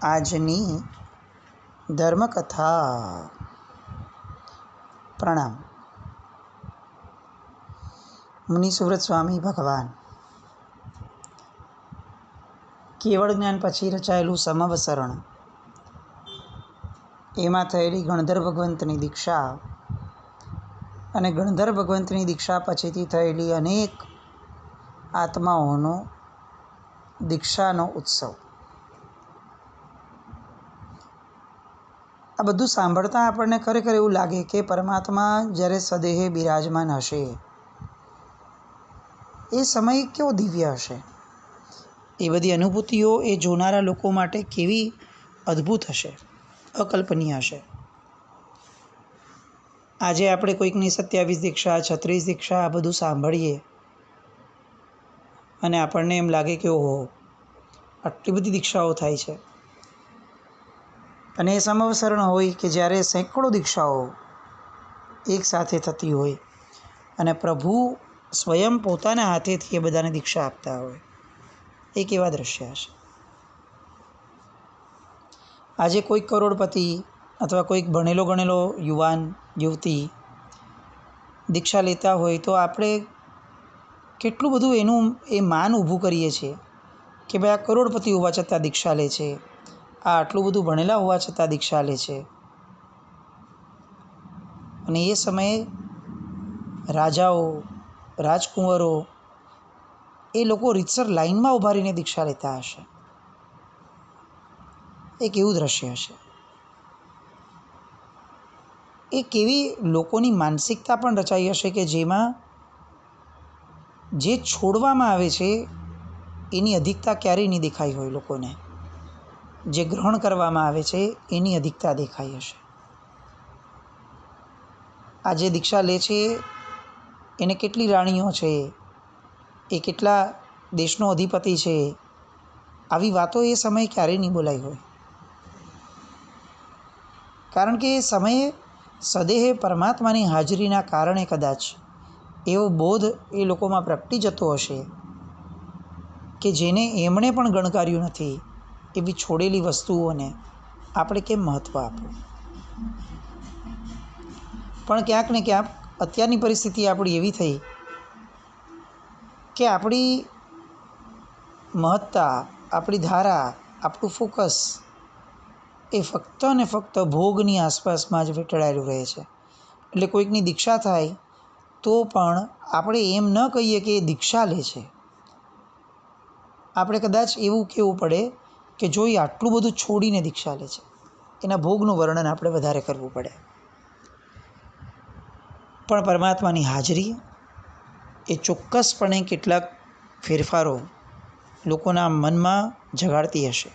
આજની ધર્મકથા. પ્રણામ. મુનિ સુવ્રત સ્વામી ભગવાન. કેવળ જ્ઞાન પછી રચાયેલું સમવસરણ, એમાં થયેલી ગણધર ભગવંતની દીક્ષા અને ગણધર ભગવંતની દીક્ષા પછીથી થયેલી અનેક આત્માઓનો દીક્ષાનો ઉત્સવ. આ બધું સાંભળતા આપણને ખરેખર એવું લાગે કે પરમાત્મા જ્યારે સદેહે બિરાજમાન હશે એ સમય કેવો દિવ્ય હશે. એ બધી અનુભૂતિઓ એ જોનારા લોકો માટે કેવી અદ્ભુત હશે, અકલ્પનીય હશે. આજે આપણે કોઈકની 27 દીક્ષા, 36 દીક્ષા આ બધું સાંભળીએ અને આપણને એમ લાગે કે ઓહો, આટલી બધી દીક્ષાઓ થાય છે. અને એ સમવસરણ હોય કે જ્યારે સેંકડો દીક્ષાઓ એક સાથે થતી હોય અને પ્રભુ સ્વયં પોતાના હાથેથી એ બધાને દીક્ષા આપતા હોય. એ કેવા દ્રશ્ય હશે. આજે કોઈક કરોડપતિ અથવા કોઈક ભણેલો ગણેલો યુવાન યુવતી દીક્ષા લેતા હોય તો આપણે કેટલું બધું એનું એ માન ઊભું કરીએ છીએ કે ભાઈ આ કરોડપતિ હોવા છતાં દીક્ષા લે છે, આ આટલું બધું ભણેલા હોવા છતાં દીક્ષા લે છે. અને એ સમયે રાજાઓ, રાજકુંવરો એ લોકો રીતસર લાઈનમાં ઊભા રહીને દીક્ષા લેતા હશે. એ કેવું દ્રશ્ય હશે. એ કેવી લોકોની માનસિકતા પણ રચાઈ હશે કે જેમાં જે છોડવામાં આવે છે એની અધિકતા ક્યારેય નહીં દેખાઈ હોય લોકોને. જે ગ્રહણ કરવામાં આવે છે એની અધિકતા દેખાઈ હશે. આ જે દીક્ષા લે છે એને કેટલી રાણીઓ છે, એ કેટલા દેશનો અધિપતિ છે, આવી વાતો એ સમયે ક્યારેય નહીં બોલાઈ હોય. કારણ કે એ સમયે સદેહે પરમાત્માની હાજરીના કારણે કદાચ એવો બોધ એ લોકોમાં પ્રગટી જતો હશે કે જેને એમણે પણ ગણકાર્યું નથી એવી છોડેલી વસ્તુઓને આપણે કેમ મહત્ત્વ આપવું. પણ ક્યાંક ને ક્યાંક અત્યારની પરિસ્થિતિ આપણી એવી થઈ કે આપણી મહત્તા, આપણી ધારા, આપણું ફોકસ એ ફક્ત ને ફક્ત ભોગની આસપાસમાં જ વીંટળાયેલું રહે છે. એટલે કોઈકની દીક્ષા થાય તો પણ આપણે એમ ન કહીએ કે એ દીક્ષા લે છે. આપણે કદાચ એવું કહેવું પડે કે જો એ આટલું બધું છોડીને દીક્ષા લે છે, એના ભોગનું વર્ણન આપણે વધારે કરવું પડે. પણ પરમાત્માની હાજરી એ ચોક્કસપણે કેટલાક ફેરફારો લોકોના મનમાં જગાડતી હશે.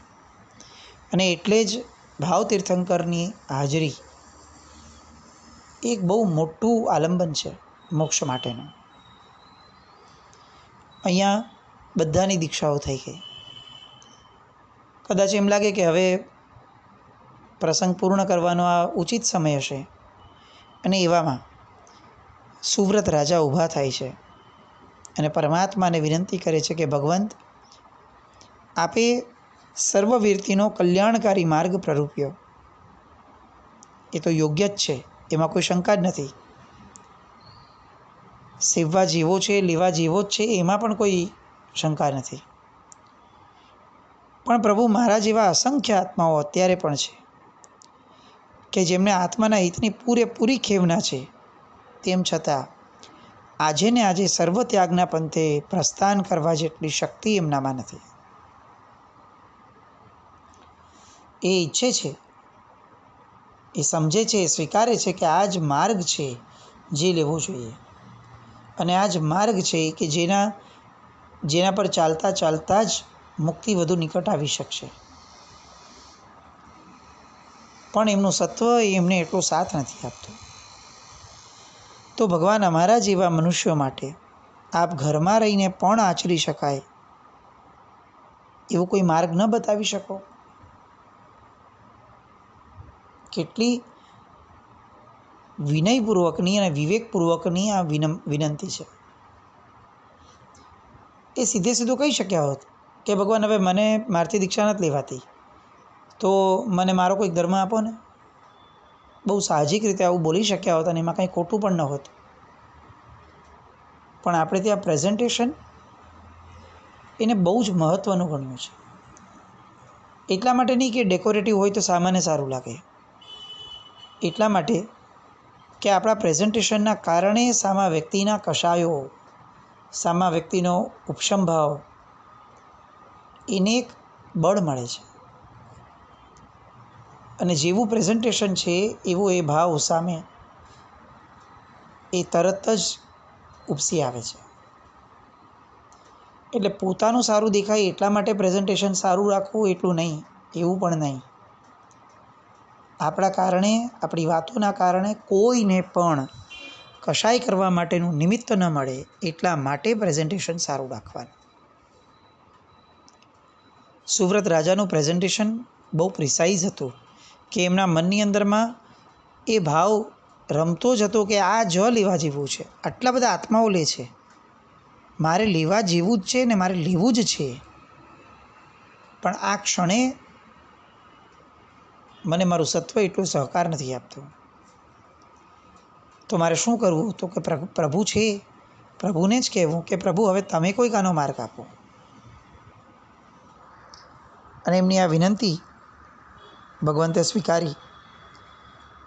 અને એટલે જ ભાવ તીર્થંકરની હાજરી એક બહુ મોટું આલંબન છે મોક્ષ માટેનું. અહીંયા બધાની દીક્ષાઓ થઈ ગઈ. કદાચ એમ લાગે કે હવે પ્રસંગ પૂર્ણ કરવાનો આ ઉચિત સમય હશે અને એવામાં સુવ્રત રાજા ઊભા થાય છે અને પરમાત્માને વિનંતી કરે છે કે ભગવંત, આપે સર્વવીરતીનો કલ્યાણકારી માર્ગ પ્રરૂપ્યો. એ તો યોગ્ય જ છે, એમાં કોઈ શંકા જ નથી. સેવવા જેવો છે, લેવા જેવો જ છે, એમાં પણ કોઈ શંકા નથી. પણ પ્રભુ, મારા જેવા અસંખ્ય આત્માઓ અત્યારે પણ છે કે જેમને આત્માના હિતની પૂરેપૂરી ખેવના છે, તેમ છતાં આજે ને આજે સર્વત્યાગના પંથે પ્રસ્થાન કરવા જેટલી શક્તિ એમનામાં નથી. એ ઈચ્છે છે, એ સમજે છે, એ સ્વીકારે છે કે આ જ માર્ગ છે જે લેવો જોઈએ અને આ જ માર્ગ છે કે જેના પર ચાલતા ચાલતા જ મુક્તિ વધુ નિકટ આવી શકશે. પણ એમનું સત્વ એમને એટલો સાથ નથી આપતો. તો ભગવાન, અમારા જેવા મનુષ્યો માટે આપ ઘરમાં રહીને પણ આચરી શકાય એવો કોઈ માર્ગ ન બતાવી શકો? કેટલી વિનયપૂર્વકની અને વિવેકપૂર્વકની આ વિનંતી છે. એ સીધે સીધું કહી શક્યા હોત કે ભગવાન, હવે મને મારથી દીક્ષા નથી લેવાતી, તો મને મારો કોઈક ધર્મ આપો ને. બહુ સાહજિક રીતે આવું બોલી શક્યા હોત અને એમાં કંઈ ખોટું પણ ન હોત. પણ આપણે ત્યાં પ્રેઝન્ટેશન એને બહુ જ મહત્ત્વનું ગણ્યું છે. એટલા માટે નહીં કે ડેકોરેટિવ હોય તો સામાન્ય સારું લાગે, એટલા માટે કે આપણા પ્રેઝન્ટેશનના કારણે સામા વ્યક્તિના કશાયો, સામા વ્યક્તિનો ઉપશમભાવ એને એક બળ મળે છે. અને જેવું પ્રેઝન્ટેશન છે એવો એ ભાવ સામે એ તરત જ ઉપસી આવે છે. એટલે પોતાનું સારું દેખાય એટલા માટે પ્રેઝન્ટેશન સારું રાખવું એટલું નહીં, એવું પણ નહીં. આપણા કારણે, આપણી વાતોના કારણે કોઈને પણ કશાય કરવા માટેનું નિમિત્ત ન મળે એટલા માટે પ્રેઝન્ટેશન સારું રાખવાનું. સુવ્રત રાજાનું પ્રેઝન્ટેશન બહુ પ્રિસાઇઝ હતું કે એમના મનની અંદરમાં એ ભાવ રમતો જ હતો કે આ જ લેવા જેવું છે. આટલા બધા આત્માઓ લે છે, મારે લેવા જેવું જ છે ને મારે લેવું જ છે. પણ આ ક્ષણે મને મારું સત્વ એટલો સહકાર નથી આપતું. તો મારે શું કરવું? તો કે પ્રભુ છે, પ્રભુને જ કહેવું કે પ્રભુ હવે તમે કોઈક આનો માર્ગ આપો. અને એમની આ વિનંતી ભગવંતે સ્વીકારી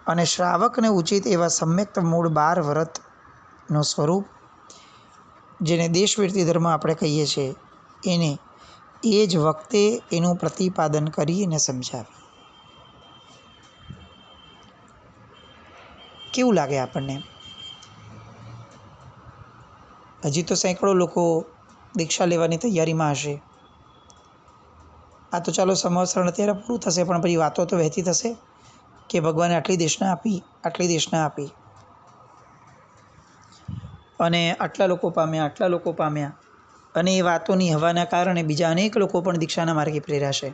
અને શ્રાવકને ઉચિત એવા સમ્યક મૂળ 12 વ્રતનું સ્વરૂપ, જેને દેશવિરતી ધર્મ આપણે કહીએ છીએ, એને એ જ વખતે એનું પ્રતિપાદન કરી અને સમજાવી. કેવું લાગે આપણને? હજી તો સેંકડો લોકો દીક્ષા લેવાની તૈયારીમાં હશે. આ તો ચાલો સંવત્સરણ અત્યારે પૂરું થશે, પણ પછી વાતો તો વહેતી થશે કે ભગવાને આટલી દેશના આપી, આટલી દેશના આપી અને આટલા લોકો પામ્યા, આટલા લોકો પામ્યા. અને એ વાતોની હવાના કારણે બીજા અનેક લોકો પણ દીક્ષાના માર્ગે પ્રેરાશે.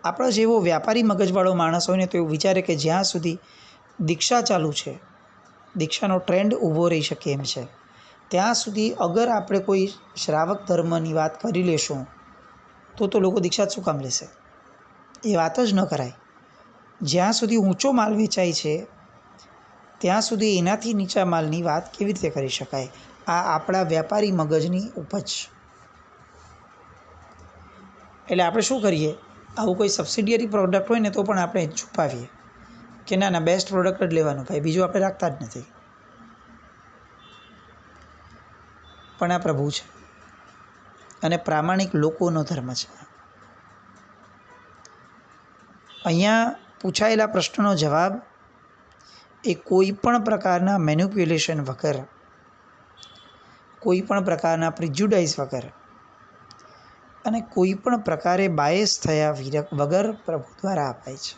આપણો જેવો વ્યાપારી મગજવાળો માણસ હોય ને તો એવું વિચારે કે જ્યાં સુધી દીક્ષા ચાલુ છે, દીક્ષાનો ટ્રેન્ડ ઊભો રહી શકે એમ છે, ત્યાં સુધી અગર આપણે કોઈ શ્રાવક ધર્મની વાત કરી લેશું તો લોકો દીક્ષા જ શું કામ લેશે? એ વાત જ ન કરાય. જ્યાં સુધી ઊંચો માલ વેચાય છે ત્યાં સુધી એનાથી નીચા માલની વાત કેવી રીતે કરી શકાય? આ આપણા વ્યાપારી મગજની ઉપજ. એટલે આપણે શું કરીએ? આવું કોઈ સબસિડિયરી પ્રોડક્ટ હોય ને તો પણ આપણે છુપાવીએ કે ના બેસ્ટ પ્રોડક્ટ જ લેવાનું ભાઈ, બીજું આપણે રાખતા જ નથી. પણ આ પ્રભુ છે અને પ્રામાણિક લોકોનો ધર્મ છે. અહીંયા પૂછાયેલા પ્રશ્નનો જવાબ એ કોઈ પણ પ્રકારના મેન્યુપ્યુલેશન વગર, કોઈ પણ પ્રકારના પ્રિજ્યુડાઇઝ વગર અને કોઈ પણ પ્રકારે બાયસ થયા વગર પ્રભુ દ્વારા અપાય છે.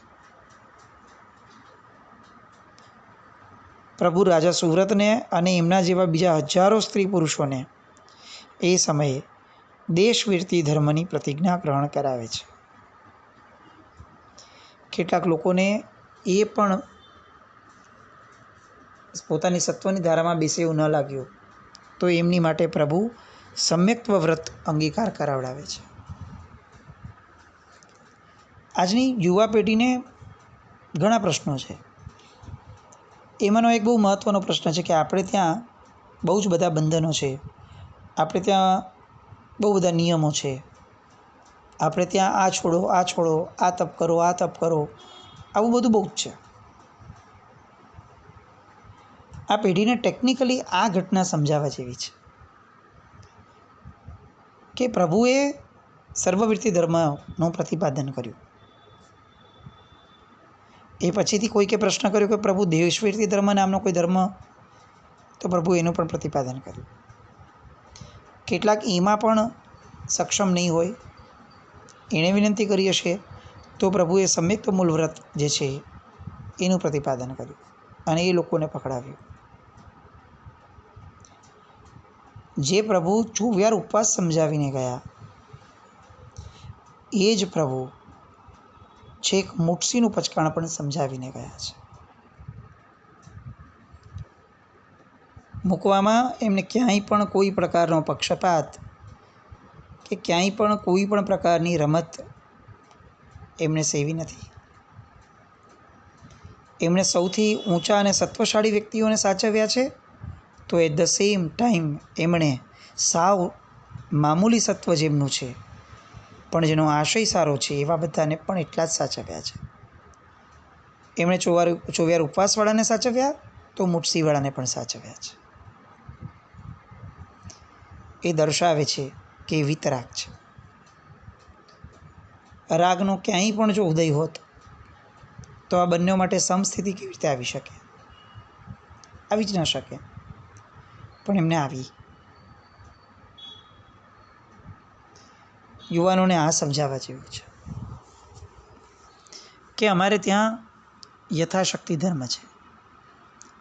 પ્રભુ રાજા સુવ્રતને અને એમના જેવા બીજા હજારો સ્ત્રી પુરુષોને એ સમયે દેશવીરતી ધર્મની પ્રતિજ્ઞા ગ્રહણ કરાવે છે. કેટલાક લોકોને એ પણ પોતાની સત્વની ધારામાં બેસે એવું ન લાગ્યું તો એમની માટે પ્રભુ સમ્યક્ત્વ વ્રત અંગીકાર કરાવડાવે છે. આજની યુવા પેઢીને ઘણા પ્રશ્નો છે. એમાંનો એક બહુ મહત્ત્વનો પ્રશ્ન છે કે આપણે ત્યાં બહુ જ બધા બંધનો છે, આપણે ત્યાં બહુ બધા નિયમો છે, આપણે ત્યાં આ છોડો, આ છોડો, આ તપ કરો, આ તપ કરો, આવું બધું બહુ જ છે. આ પેઢીને ટેકનિકલી આ ઘટના સમજાવવા જેવી છે કે પ્રભુએ સર્વવીરતી ધર્મનું પ્રતિપાદન કર્યું. એ પછીથી કોઈકે પ્રશ્ન કર્યો કે પ્રભુ દેશવીરતી ધર્મ નામનો કોઈ ધર્મ, તો પ્રભુ એનું પણ પ્રતિપાદન કર્યું. કેટલાક એમાં પણ સક્ષમ નહીં હોય, એણે વિનંતી કરી હશે તો પ્રભુએ સમ્યક્ત મૂળ વ્રત જે છે એનું પ્રતિપાદન કર્યું અને એ લોકોને પકડાવ્યું. જે પ્રભુ 24 ઉપવાસ સમજાવીને ગયા એ જ પ્રભુ છેક મુક્ષીનું પચકાણ પણ સમજાવીને ગયા છે. મૂકવામાં એમને ક્યાંય પણ કોઈ પ્રકારનો પક્ષપાત કે ક્યાંય પણ કોઈ પણ પ્રકારની રમત એમણે સેવી નથી. એમણે સૌથી ઊંચા અને સત્વશાળી વ્યક્તિઓને સાચવ્યા છે, તો એટ ધ સેમ ટાઈમ એમણે સાવ મામૂલી સત્વ જેમનું છે પણ જેનો આશય સારો છે એવા બધાને પણ એટલા જ સાચવ્યા છે. એમણે ચોવ્યાર ઉપવાસવાળાને સાચવ્યા તો મુઠસીવાળાને પણ સાચવ્યા છે. એ દર્શાવે છે કે એ વિતરાગ છે. રાગનો ક્યાંય પણ જો ઉદય હોત તો આ બંને માટે સમસ્થિતિ કેવી રીતે આવી શકે? આવી જ ન શકે. પણ એમને આવી. યુવાનોને આ સમજાવવા જેવું છે કે અમારે ત્યાં યથાશક્તિ ધર્મ છે.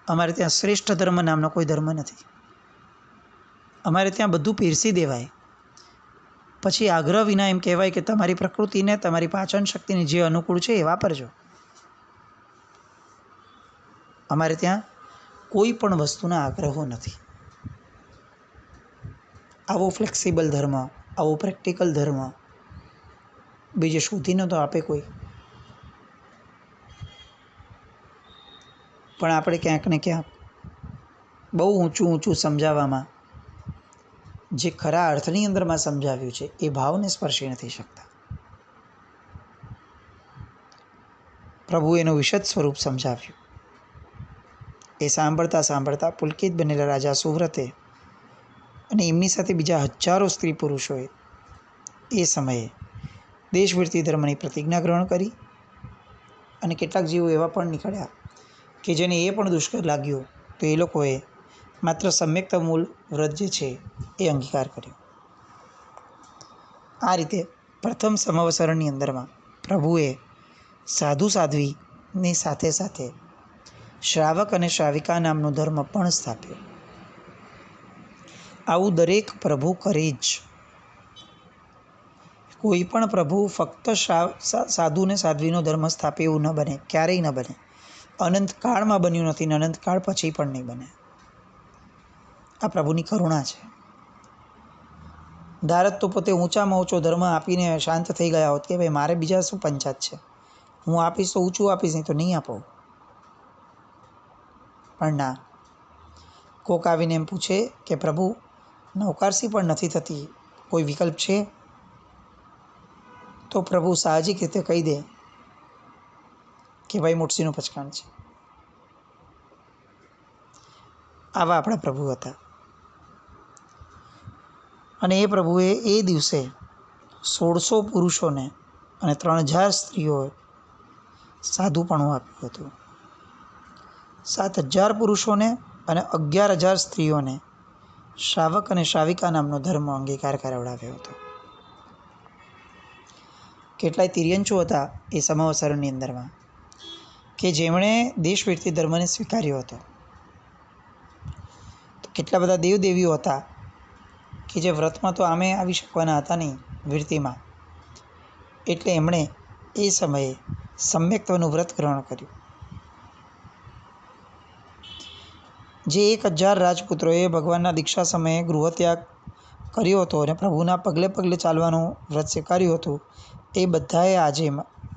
અમારે ત્યાં શ્રેષ્ઠ ધર્મ નામનો કોઈ ધર્મ નથી. અમારે ત્યાં બધું પીરસી દેવાય, પછી આગ્રહ વિના એમ કહેવાય કે તમારી પ્રકૃતિને, તમારી પાચન શક્તિને જે અનુકૂળ છે એ વાપરજો. અમારે ત્યાં કોઈ પણ વસ્તુના આગ્રહો નથી. આવો ફ્લેક્સિબલ ધર્મ, આવો પ્રેક્ટિકલ ધર્મ બીજે શોધી ન તો આપે કોઈ. પણ આપણે ક્યાંક ને ક્યાંક બહુ ઊંચું સમજાવવામાં જે ખરા અર્થની અંદરમાં સમજાવ્યું છે એ ભાવને સ્પર્શી નથી શકતા. પ્રભુએ એનું વિશદ સ્વરૂપ સમજાવ્યું. એ સાંભળતા સાંભળતા પુલકિત બનેલા રાજા સુવ્રતે અને એમની સાથે બીજા હજારો સ્ત્રી પુરુષોએ એ સમયે દેશવૃત્તિ ધર્મની પ્રતિજ્ઞા ગ્રહણ કરી. અને કેટલાક જીવો એવા પણ નીકળ્યા કે જેને એ પણ દુષ્કર લાગ્યું તો એ લોકોએ માત્ર સમ્યક્ત મૂળ વ્રત જે છે એ અંગીકાર કર્યો. આ રીતે પ્રથમ સમવસરણની અંદરમાં પ્રભુએ સાધુ સાધ્વીની સાથે સાથે શ્રાવક અને શ્રાવિકા નામનો ધર્મ પણ સ્થાપ્યો. આવું દરેક પ્રભુ કરે જ. કોઈ પણ પ્રભુ ફક્ત સાધુ ને સાધ્વીનો ધર્મ સ્થાપે એવું ન બને, ક્યારેય ન બને. અનંતકાળમાં બન્યું નથી ને અનંતકાળ પછી પણ નહીં બને. આ પ્રભુની કરુણા છે. ધારત તો પોતે ઊંચામાં ઊંચો ધર્મ આપીને શાંત થઈ ગયા હોત કે ભાઈ મારે બીજા શું પંચાત છે, હું આપીશ તો ઊંચું આપીશ, નહીં તો નહીં આપો. પણ ના, કોક આવીને એમ પૂછે કે પ્રભુ નૌકારસી પણ નથી થતી, કોઈ વિકલ્પ છે? તો પ્રભુ સાહજિક રીતે કહી દે કે ભાઈ મુઠસીનું પચકાણ છે. આવા આપણા પ્રભુ હતા. અને એ પ્રભુએ એ દિવસે 1600 પુરુષોને અને 3000 સ્ત્રીઓ સાધુપણું આપ્યું હતું. 7000 પુરુષોને અને 11000 સ્ત્રીઓને શ્રાવક અને શ્રાવિકા નામનો ધર્મ અંગીકાર કરાવડાવ્યો હતો. કેટલાય તિર્યંચો હતા એ સમવસરણની અંદરમાં કે જેમણે દેશવૃત્તિ ધર્મને સ્વીકાર્યો હતો. તો કેટલા બધા દેવદેવીઓ હતા કે જે વ્રતમાં તો આમે આવી શકવાના હતા નહીં, વૃત્તિમાં. એટલે એમણે એ સમયે સમ્યક્ત્વનું વ્રત ગ્રહણ કર્યું. જે 1000 રાજપુત્રોએ ભગવાનના દીક્ષા સમયે ગૃહત્યાગ કર્યો હતો અને પ્રભુના પગલે પગલે ચાલવાનું વ્રત સ્વીકાર્યું હતું, એ બધાએ આજે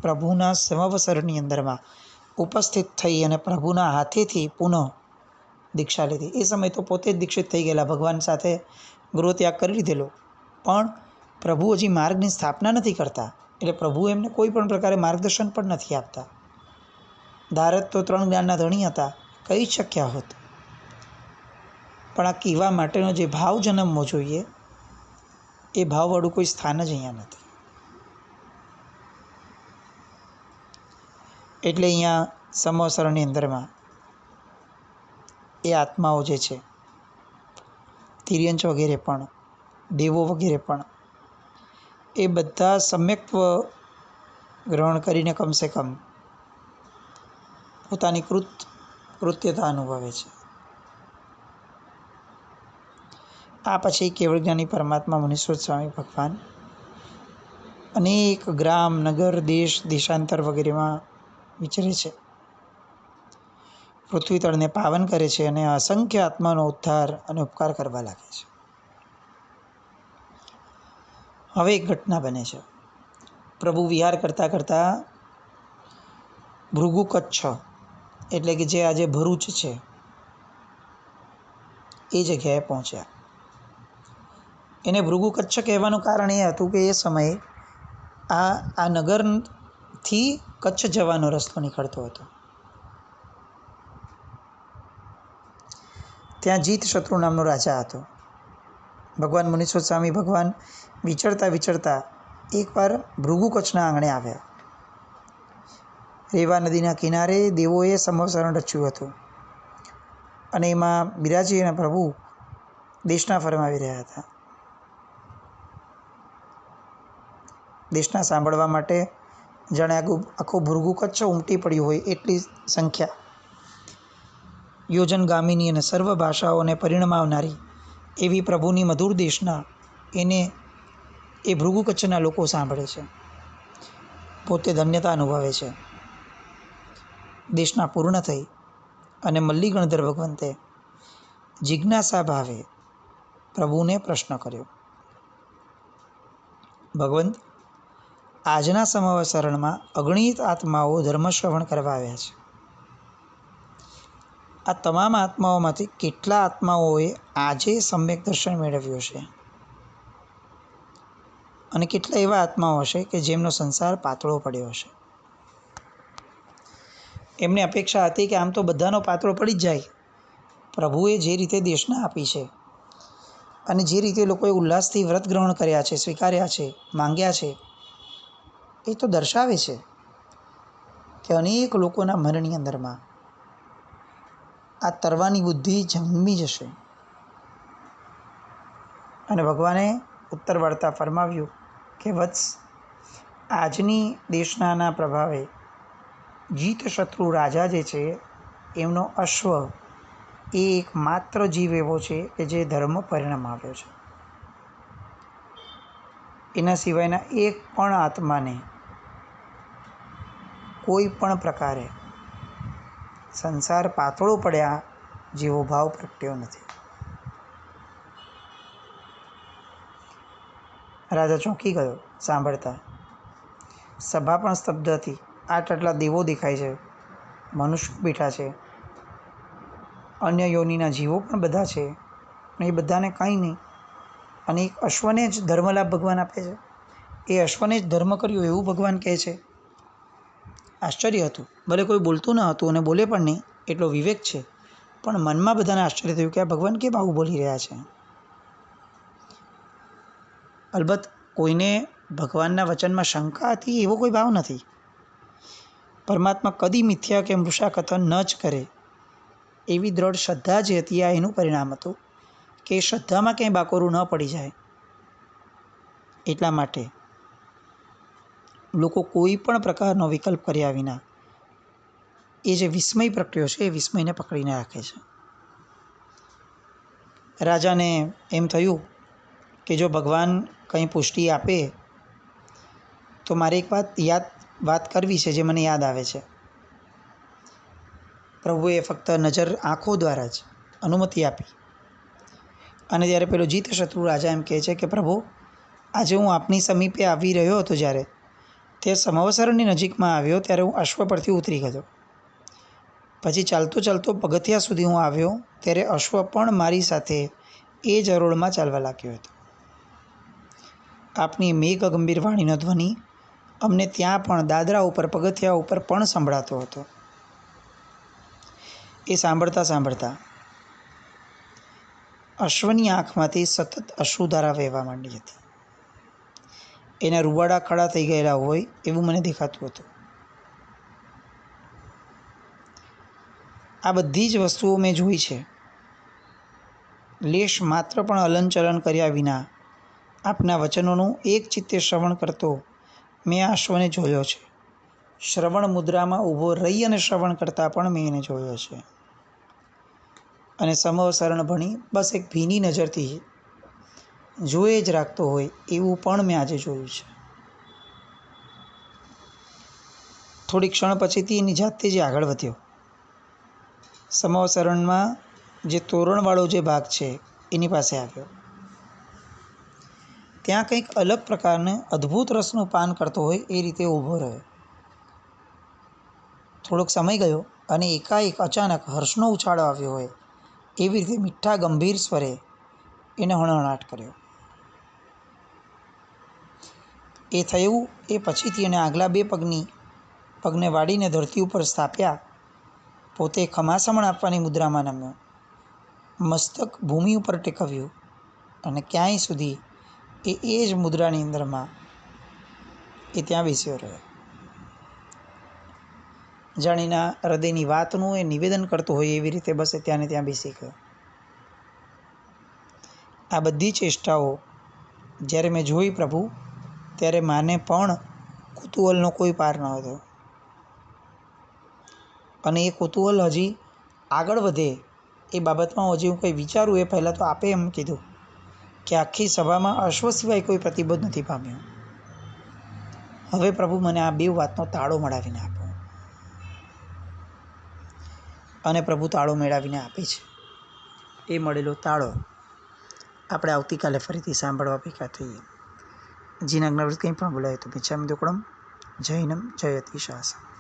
પ્રભુના સમવસરની અંદરમાં ઉપસ્થિત થઈ અને પ્રભુના હાથેથી પુનઃ દીક્ષા લીધી. એ સમયે તો પોતે જ દીક્ષિત થઈ ગયેલા, ભગવાન સાથે ગૃહત્યાગ કરી લીધેલો, પણ પ્રભુ હજી માર્ગની સ્થાપના નથી કરતા, એટલે પ્રભુ એમને કોઈ પણ પ્રકારે માર્ગદર્શન પણ નથી આપતા. ધારત તો 3 જ્ઞાનના ધણી હતા, કહી શક્યા હોત, પણ આ કહેવા માટેનો જે ભાવ જન્મવો જોઈએ એ ભાવવાળું કોઈ સ્થાન જ અહીંયા નથી. એટલે અહીંયા સમવસરણની અંદરમાં એ આત્માઓ જે છે, તિર્યંચ વગેરે પણ, દેવો વગેરે પણ, એ બધા સમ્યક્ત્વ ગ્રહણ કરીને કમસે કમ પોતાની કૃત્યતા અનુભવે છે. આ પછી કેવળ જ્ઞાની પરમાત્મા મુનીશ્વર સ્વામી ભગવાન અનેક ગ્રામ, નગર, દેશ, દેશાંતર વગેરેમાં વિચરે છે. પૃથ્વી તળને પાવન કરે છે અને અસંખ્ય આત્માનો ઉદ્ધાર અને ઉપકાર કરવા લાગે છે. હવે એક ઘટના બને છે. પ્રભુ વિહાર કરતાં કરતાં ભૃગુ કચ્છ એટલે કે જે આજે ભરૂચ છે એ જગ્યાએ પહોંચ્યા. એને ભૃગુ કચ્છ કહેવાનું કારણ એ હતું કે એ સમયે આ નગરથી કચ્છ જવાનો રસ્તો નીકળતો હતો. ત્યાં જીત શત્રુ નામનો રાજા હતો. ભગવાન મુનીશ્વર સ્વામી ભગવાન વિચરતા એકવાર ભૃગુ કચ્છના આંગણે આવ્યા. રેવા નદીના કિનારે દેવોએ સમવસરણ રચ્યું હતું અને એમાં બિરાજીના પ્રભુ દેશના ફરમાવી રહ્યા હતા. દેશના સાંભળવા માટે જાણે આખું ભૃગુ કચ્છ ઉમટી પડ્યું હોય એટલી સંખ્યા, યોજનગામિની અને સર્વ ભાષાઓને પરિણમાવનારી એવી પ્રભુની મધુર દેશના એ ભૃગુ કચ્છના લોકો સાંભળે છે, પોતે ધન્યતા અનુભવે છે. દેશના પૂર્ણ થઈ અને મલ્લિગણધર ભગવંતે જિજ્ઞાસા ભાવે પ્રભુને પ્રશ્ન કર્યો, ભગવંત, આજના સમવસરણમાં અગણિત આત્માઓ ધર્મશ્રવણ કરવા આવ્યા છે. આ તમામ આત્માઓમાંથી કેટલા આત્માઓએ આજે સમ્યક દર્શન મેળવ્યું છે અને કેટલા એવા આત્માઓ હશે કે જેમનો સંસાર પાતળો પડ્યો હશે. એમને અપેક્ષા હતી કે આમ તો બધાનો પાતળો પડી જ જાય. પ્રભુએ જે રીતે દેશના આપી છે અને જે રીતે લોકોએ ઉલ્લાસથી વ્રત ગ્રહણ કર્યા છે, સ્વીકાર્યા છે, માંગ્યા છે, એ તો દર્શાવે છે કે અનેક લોકોના મનની અંદરમાં આ તરવાની બુદ્ધિ જન્મી જશે. અને ભગવાને ઉત્તર વાળતા ફરમાવ્યું કે વત્સ, આજની દેશનાના પ્રભાવે જીત શત્રુ રાજા જે છે એમનો અશ્વ એ એક માત્ર જીવ એવો છે કે જે ધર્મ પરિણામ આવ્યો છે. એના સિવાયના એક પણ આત્માને કોઈ પણ પ્રકારે સંસાર પાતળો પડ્યા જેવો ભાવ પ્રગટ્યો નથી. રાજા ચોંકી ગયો સાંભળતા. સભા પણ સ્તબ્ધ હતી. આટલા દેવો દેખાય છે, મનુષ્યો બેઠા છે, અન્ય યોનિના જીવો પણ બધા છે, એ બધાને કંઈ નહીં, અને એક અશ્વને જ ધર્મલાભ ભગવાન આપે છે. એ અશ્વને જ ધર્મ કર્યો એવું ભગવાન કહે છે. આશ્ચર્ય હતું. ભલે કોઈ બોલતું ન હતું અને બોલે પણ નહીં, એટલો વિવેક છે, પણ મનમાં બધાને આશ્ચર્ય થયું કે આ ભગવાન કેમ આવું બોલી રહ્યા છે. અલબત્ત કોઈને ભગવાનના વચનમાં શંકા હતી એવો કોઈ ભાવ નથી. પરમાત્મા કદી મિથ્યા કે મૃષા કથન ન જ કરે એવી દ્રઢ શ્રદ્ધા જે હતી આ એનું પરિણામ હતું કે એ શ્રદ્ધામાં ક્યાંય બાકોરું ન પડી જાય. એટલા માટે લોકો કોઈ પણ પ્રકારનો વિકલ્પ કર્યા વિના એ જે વિસ્મય પ્રગટ્યો છે એ વિસ્મયને પકડીને રાખે છે. રાજાને એમ થયું કે જો ભગવાન કંઈ પુષ્ટિ આપે તો મારે એક વાત કરવી છે જે મને યાદ આવે છે. પ્રભુએ ફક્ત નજર આંખો દ્વારા જ અનુમતિ આપી અને ત્યારે પેલો જીત શત્રુ રાજા એમ કહે છે કે પ્રભુ, આજે હું આપની સમીપે આવી રહ્યો હતો, જ્યારે તે સમવસરણની નજીકમાં આવ્યો ત્યારે હું અશ્વ પરથી ઉતરી ગયો. પછી ચાલતો પગથિયા સુધી હું આવ્યો ત્યારે અશ્વ પણ મારી સાથે એ જ હરોળમાં ચાલવા લાગ્યો હતો. આપની મેઘ ગંભીર વાણીનો ધ્વનિ અમને ત્યાં પણ દાદરા ઉપર પગથિયા ઉપર પણ સંભળાતો હતો. એ સાંભળતા અશ્વની આંખમાંથી સતત અશ્રુધારા વહેવા માંડી હતી. એના રૂવાડા ખડા થઈ ગયેલા હોય એવું મને દેખાતું હતું. આ બધી જ વસ્તુઓ મેં જોઈ છે. લેશ માત્ર પણ હલનચલન કર્યા વિના આપના વચનોનું એક ચિત્તે શ્રવણ કરતો મેં આ અશ્વને જોયો છે. શ્રવણ મુદ્રામાં ઊભો રહી અને શ્રવણ કરતાં પણ મેં એને જોયો છે. અને સમવસરણ ભણી બસ એક ભીની નજરથી જોઈ જ રાખતો હોય એવું પણ મેં આજે જોયું છે. થોડી ક્ષણ પછીથી એની જાતે જે આગળ વધ્યો. સમવસરણમાં જે તોરણવાળો જે ભાગ છે એની પાસે આવ્યો. ત્યાં કંઈક અલગ પ્રકારને અદ્ભુત રસનું પાન કરતો હોય એ રીતે ઊભો રહ્યો. થોડોક સમય ગયો અને એકાએક અચાનક હર્ષનો ઉછાળો આવ્યો હોય એવી રીતે મીઠા ગંભીર સ્વરે એને હણહણાટ કર્યો. એ થયું એ પછીથી એને આગલા બે પગને વાળીને ધરતી ઉપર સ્થાપ્યા. પોતે ખમાસમણ આપવાની મુદ્રામાં નમ્યો, મસ્તક ભૂમિ ઉપર ટેકવ્યું અને ક્યાંય સુધી એ જ મુદ્રાની અંદરમાં એ ત્યાં બેસ્યો રહ્યો. જાણીના હૃદયની વાતનું એ નિવેદન કરતું હોય એવી રીતે બસ ત્યાં ને ત્યાં બેસી ગયો. આ બધી ચેષ્ટાઓ જ્યારે મેં જોઈ પ્રભુ, ત્યારે માને પણ કુતૂહલનો કોઈ પાર ન હતો. અને એ કુતૂહલ હજી આગળ વધે એ બાબતમાં હજી હું કંઈ વિચારું એ પહેલાં તો આપે એમ કીધું કે આખી સભામાં અશ્વ સિવાય કોઈ પ્રતિબોધ નથી પામ્યો. હવે પ્રભુ મને આ બે વાતનો તાળો મળાવીને આપો. અને પ્રભુ તાળો મેળવીને આપે છે. એ મળેલો તાળો આપણે આવતીકાલે ફરીથી સાંભળવા ભેગા થઈએ. જીના જ્ઞાવૃત કંઈ પણ બોલાય તો મિચ્છામિ દુક્કડમ. જૈનમ જયતિ શાસન.